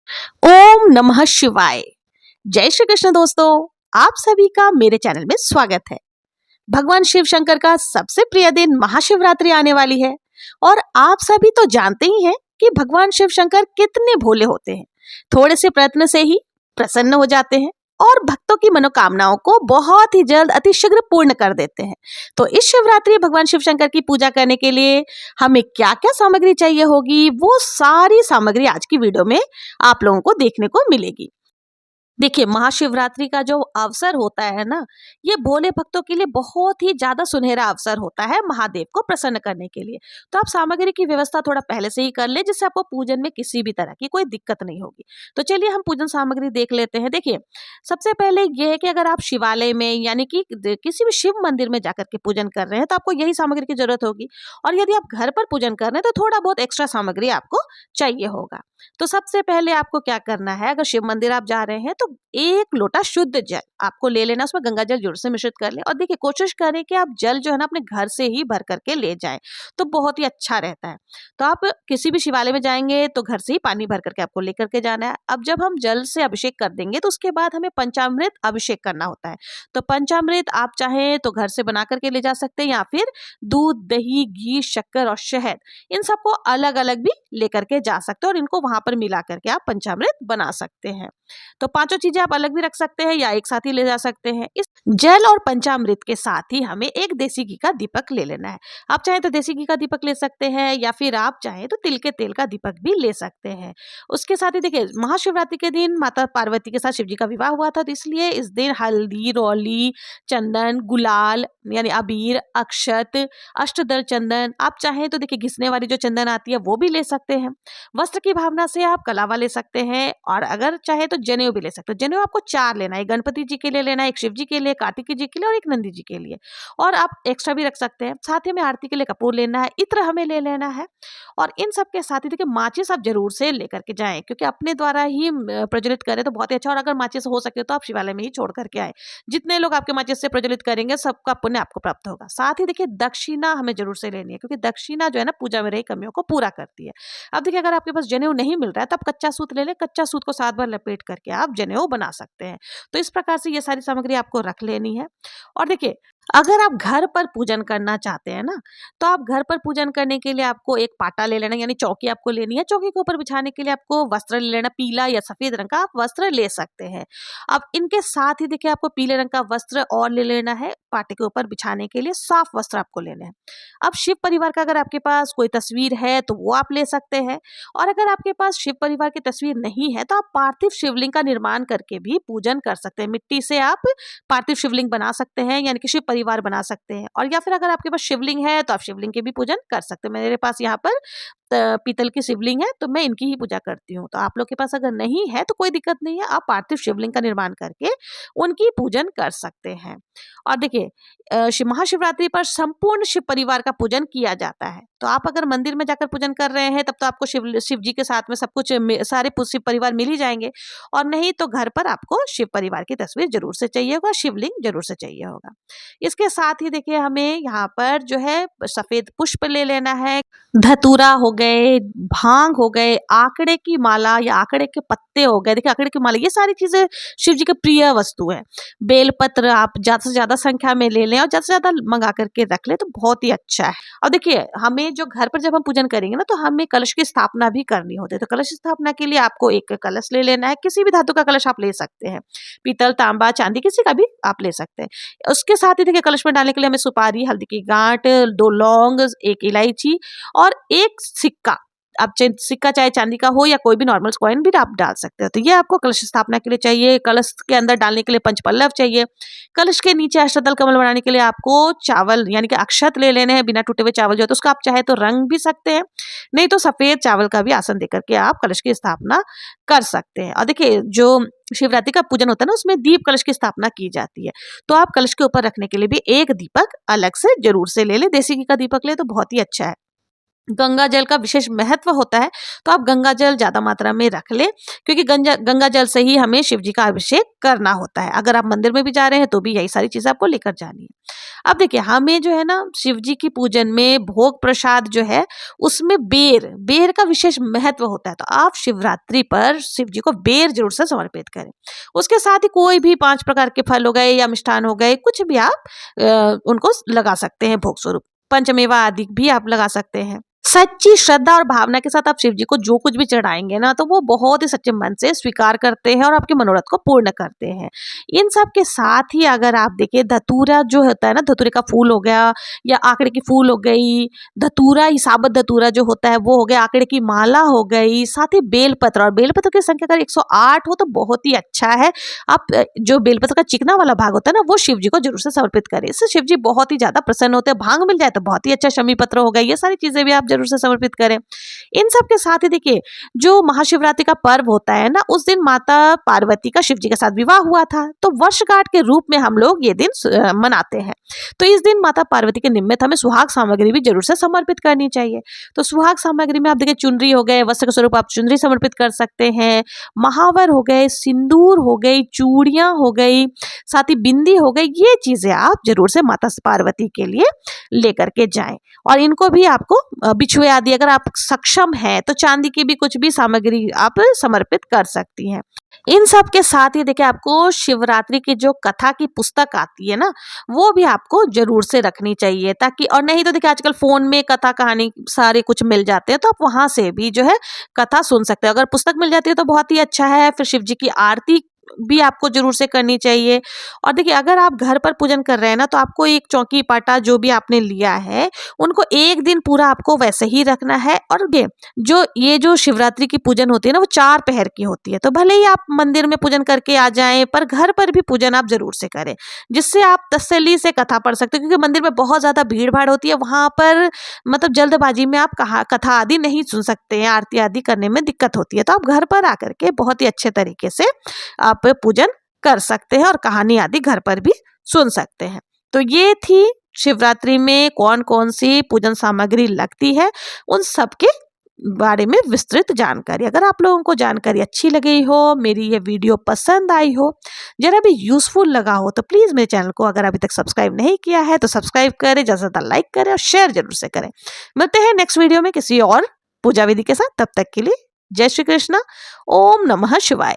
ओम नमः शिवाय। जय श्री कृष्ण दोस्तों, आप सभी का मेरे चैनल में स्वागत है। भगवान शिव शंकर का सबसे प्रिय दिन महाशिवरात्रि आने वाली है और आप सभी तो जानते ही हैं कि भगवान शिव शंकर कितने भोले होते हैं। थोड़े से प्रयत्न से ही प्रसन्न हो जाते हैं और भक्तों की मनोकामनाओं को बहुत ही जल्द अतिशीघ्र पूर्ण कर देते हैं। तो इस शिवरात्रि भगवान शिव शंकर की पूजा करने के लिए हमें क्या क्या सामग्री चाहिए होगी, वो सारी सामग्री आज की वीडियो में आप लोगों को देखने को मिलेगी। देखिए, महाशिवरात्रि का जो अवसर होता है ना, ये भोले भक्तों के लिए बहुत ही ज्यादा सुनहरा अवसर होता है महादेव को प्रसन्न करने के लिए। तो आप सामग्री की व्यवस्था थोड़ा पहले से ही कर ले, जिससे आपको पूजन में किसी भी तरह की कोई दिक्कत नहीं होगी। तो चलिए हम पूजन सामग्री देख लेते हैं। देखिए, सबसे पहले ये है कि अगर आप शिवालय में यानी कि किसी भी शिव मंदिर में जाकर के पूजन कर रहे हैं तो आपको यही सामग्री की जरूरत होगी। और यदि आप घर पर पूजन कर रहे हैं तो थोड़ा बहुत एक्स्ट्रा सामग्री आपको चाहिए होगा। तो सबसे पहले आपको क्या करना है, अगर शिव मंदिर आप जा रहे हैं तो एक लोटा शुद्ध जल आपको ले लेना, उसमें गंगा जल जरूर से मिश्रित कर लें। और देखिए, कोशिश करें कि आप जल जो है ना अपने घर से ही भर करके ले जाएं, तो बहुत ही अच्छा रहता है। तो आप किसी भी शिवालय में जाएंगे तो घर से ही पानी भर करके आपको लेकर के जाना है। अब जब हम जल से अभिषेक कर देंगे तो उसके बाद हमें पंचामृत अभिषेक करना होता है। तो पंचामृत आप चाहें तो घर से बना करके ले जा सकते हैं, या फिर दूध, दही, घी, शक्कर और शहद, इन सबको अलग अलग भी लेकर के जा सकते हैं और इनको वहां पर मिला करके आप पंचामृत बना सकते हैं। तो पांचों चीजें आप अलग भी रख सकते हैं या एक साथ ही ले जा सकते हैं। इस जल और पंचामृत के साथ ही हमें एक देसी घी का दीपक ले लेना है। आप चाहें तो देसी घी का दीपक ले सकते हैं, या फिर आप चाहें तो तिल के तेल का दीपक भी ले सकते हैं। उसके साथ ही देखिए, महाशिवरात्रि के दिन माता पार्वती के साथ शिव जी का विवाह हुआ था, तो इसलिए इस दिन हल्दी, रोली, चंदन, गुलाल यानी अबीर, अक्षत, अष्टदल चंदन, आप चाहें तो देखिए घिसने वाली जो चंदन आती है वो भी ले सकते हैं। वस्त्र की भावना से आप कलावा ले सकते हैं, और अगर चाहे तो जनेऊ भी ले सकते हो। जनेऊ आपको 4 लेना है, एक गणपति जी के लिए लेना है, एक शिव जी के लिए, कार्तिकी जी के लिए और एक नंदी जी के लिए। और आप एक्स्ट्रा भी रख सकते हैं। साथ ही में आरती के लिए कपूर लेना है, इत्र हमें ले लेना है। और इन सब के साथ ही देखिए, माचिस आप जरूर से लेकर के जाएं, क्योंकि अपने द्वारा ही प्रज्वलित करें तो बहुत ही अच्छा। और अगर माचिस हो सके तो आप शिवालय में ही छोड़ करके आए। जितने लोग आपके माचिस से प्रज्वलित करेंगे सबका पुण्य आपको प्राप्त होगा। साथ ही देखिए, दक्षिणा हमें जरूर से लेनी है, क्योंकि दक्षिणा जो है ना पूजा में रही कमियों को पूरा करती है। अब देखिए, अगर आपके पास जनेऊ नहीं मिल रहा है तो आप कच्चा सूत ले लें। कच्चा सूत को 7 बार लपेट करके आप जनेऊ बना सकते हैं। तो इस प्रकार से ये सारी सामग्री आपको रख लेनी है। और देखिए, अगर आप घर पर पूजन करना चाहते हैं ना, तो आप घर पर पूजन करने के लिए आपको एक पाटा ले लेना, यानी चौकी आपको लेनी है। चौकी के ऊपर बिछाने के लिए आपको वस्त्र ले लेना, पीला या सफेद रंग का आप वस्त्र ले सकते हैं। अब इनके साथ ही देखिए, आपको पीले रंग का वस्त्र और ले लेना है। पाटे के ऊपर बिछाने के लिए साफ वस्त्र आपको लेने हैं। अब शिव परिवार का अगर आपके पास कोई तस्वीर है तो वो आप ले सकते हैं। और अगर आपके पास शिव परिवार की तस्वीर नहीं है तो आप पार्थिव शिवलिंग का निर्माण करके भी पूजन कर सकते हैं। मिट्टी से आप पार्थिव शिवलिंग बना सकते हैं, यानी कि शिव परिवार बना सकते हैं। और या फिर अगर आपके पास शिवलिंग है तो आप शिवलिंग के भी पूजन कर सकते हैं। मेरे पास यहाँ पर पीतल की शिवलिंग है, तो मैं इनकी ही पूजा करती हूँ। तो आप लोग के पास अगर नहीं है तो कोई दिक्कत नहीं है, आप पार्थिव शिवलिंग का निर्माण करके उनकी पूजन कर सकते हैं। और देखिए, महाशिवरात्रि पर संपूर्ण शिव परिवार का पूजन किया जाता है। तो आप अगर मंदिर में जाकर पूजन कर रहे हैं तब तो आपको शिव जी के साथ में सब कुछ सारे शिव परिवार मिल ही जाएंगे। और नहीं तो घर पर आपको शिव परिवार की तस्वीर जरूर से चाहिए होगा, शिवलिंग जरूर से चाहिए होगा। इसके साथ ही देखिए, हमें यहाँ पर जो है सफेद पुष्प ले लेना है, धतूरा हो गए, भांग हो गए, आंकड़े की माला या आंकड़े के पत्ते हो गए। देखिए, आंकड़े की माला, ये सारी चीजें शिव जी के प्रिय वस्तु है। बेलपत्र आप ज्यादा से ज्यादा संख्या में ले लें और ज्यादा से ज्यादा मंगा करके रख लें तो बहुत ही अच्छा है। और देखिए, हमें जो घर पर जब हम पूजन करेंगे ना, तो हमें कलश की स्थापना भी करनी होती है। तो कलश स्थापना के लिए आपको एक कलश ले लेना है। किसी भी धातु का कलश आप ले सकते हैं, पीतल, तांबा, चांदी, किसी का भी आप ले सकते हैं। उसके साथ ही देखिए, कलश में डालने के लिए हमें सुपारी, हल्दी की गांठ, 2 लौंग, 1 इलायची और 1 सिक्का। आप सिक्का चाहे चांदी का हो या कोई भी नॉर्मल कॉइन भी आप डाल सकते हो। तो ये आपको कलश स्थापना के लिए चाहिए। कलश के अंदर डालने के लिए पंचपल्लव चाहिए। कलश के नीचे अष्टदल कमल बनाने के लिए आपको चावल यानी कि अक्षत ले लेने हैं। बिना टूटे हुए चावल जो है तो उसका आप चाहे तो रंग भी सकते हैं, नहीं तो सफेद चावल का भी आसन देकर के आप कलश की स्थापना कर सकते हैं। और देखिए, जो शिवरात्रि का पूजन होता है ना, उसमें दीप कलश की स्थापना की जाती है। तो आप कलश के ऊपर रखने के लिए भी एक दीपक अलग से जरूर से ले लें। देसी घी का दीपक ले तो बहुत ही अच्छा है। गंगा जल का विशेष महत्व होता है, तो आप गंगा जल ज़्यादा मात्रा में रख लें, क्योंकि गंगा जल से ही हमें शिव जी का अभिषेक करना होता है। अगर आप मंदिर में भी जा रहे हैं तो भी यही सारी चीज़ें आपको लेकर जानी है। अब देखिए, हमें जो है ना शिव जी की पूजन में भोग प्रसाद जो है उसमें बेर का विशेष महत्व होता है, तो आप शिवरात्रि पर शिव जी को बेर जरूर से समर्पित करें। उसके साथ ही कोई भी 5 प्रकार के फल हो गए या मिष्ठान हो गए, कुछ भी आप उनको लगा सकते हैं भोग स्वरूप। पंचमेवा आदि भी आप लगा सकते हैं। सच्ची श्रद्धा और भावना के साथ आप शिव जी को जो कुछ भी चढ़ाएंगे ना, तो वो बहुत ही सच्चे मन से स्वीकार करते हैं और आपके मनोरथ को पूर्ण करते हैं। इन सब के साथ ही अगर आप देखिए, धतूरा जो होता है ना, धतूरे का फूल हो गया या आंकड़े की फूल हो गई, धतूरा ही साबत धतूरा जो होता है वो हो गया, आंकड़े की माला हो गई, साथ ही बेलपत्र, और बेलपत्र की संख्या अगर 108 हो तो बहुत ही अच्छा है। आप जो बेलपत्र का चिकना वाला भाग होता है ना, वो शिव जी को जरूर से समर्पित करें, इससे शिव जी बहुत ही ज्यादा प्रसन्न होते हैं। भांग मिल जाए तो बहुत ही अच्छा, शमी पत्र हो गया, ये सारी चीजें भी आप जरूर से समर्पित करें। इन सब के साथ ही देखिए, जो महाशिवरात्रि का पर्व होता है ना, उस दिन माता पार्वती का शिव जी के साथ विवाह हुआ था, तो वर्षगांठ के रूप में हम लोग ये दिन मनाते हैं। तो इस दिन माता पार्वती के निमित्त हमें सुहाग सामग्री भी जरूर से समर्पित करनी चाहिए। तो सुहाग सामग्री में आप देखिए, चुनरी हो गए, वस्त्र के स्वरूप आप चुनरी समर्पित कर सकते हैं, महावर हो गए, सिंदूर हो गई, चूड़ियां हो गई, साथ ही बिंदी हो गई, ये चीजें आप जरूर से माता पार्वती के लिए लेकर के जाएं। और इनको भी आपको बिछुए आदि, अगर आप सक्षम हैं तो चांदी की भी कुछ भी सामग्री आप समर्पित कर सकती हैं। इन सब के साथ ही देखिए, आपको शिवरात्रि की जो कथा की पुस्तक आती है ना, वो भी आपको जरूर से रखनी चाहिए, ताकि, और नहीं तो देखिए आजकल फोन में कथा कहानी सारे कुछ मिल जाते हैं, तो आप वहां से भी जो है कथा सुन सकते हैं। अगर पुस्तक मिल जाती है तो बहुत ही अच्छा है। फिर शिव जी की आरती भी आपको जरूर से करनी चाहिए। और देखिए, अगर आप घर पर पूजन कर रहे हैं ना, तो आपको एक चौकी पाटा जो भी आपने लिया है, उनको एक दिन पूरा आपको वैसे ही रखना है। और ये जो शिवरात्रि की पूजन होती है ना, वो 4 पहर की होती है, तो भले ही आप मंदिर में पूजन करके आ जाएं, पर घर पर भी पूजन आप जरूर से करें, जिससे आप तसल्ली से कथा पढ़ सकते हो। क्योंकि मंदिर में बहुत ज्यादा भीड़ भाड़ होती है, वहां पर मतलब जल्दबाजी में आप कथा आदि नहीं सुन सकते हैं, आरती आदि करने में दिक्कत होती है। तो आप घर पर आकर के बहुत ही अच्छे तरीके से आप पूजन कर सकते हैं और कहानी आदि घर पर भी सुन सकते हैं। तो ये थी शिवरात्रि में कौन कौन सी पूजन सामग्री लगती है, उन सब के बारे में विस्तृत जानकारी। अगर आप लोगों को जानकारी अच्छी लगी हो, मेरी ये वीडियो पसंद आई हो, जरा भी यूजफुल लगा हो, तो प्लीज मेरे चैनल को अगर अभी तक सब्सक्राइब नहीं किया है तो सब्सक्राइब करें, ज्यादा से ज्यादा लाइक करें और शेयर जरूर से करें। मिलते हैं नेक्स्ट वीडियो में किसी और पूजा विधि के साथ। तब तक के लिए जय श्री कृष्णा। ओम नमः शिवाय।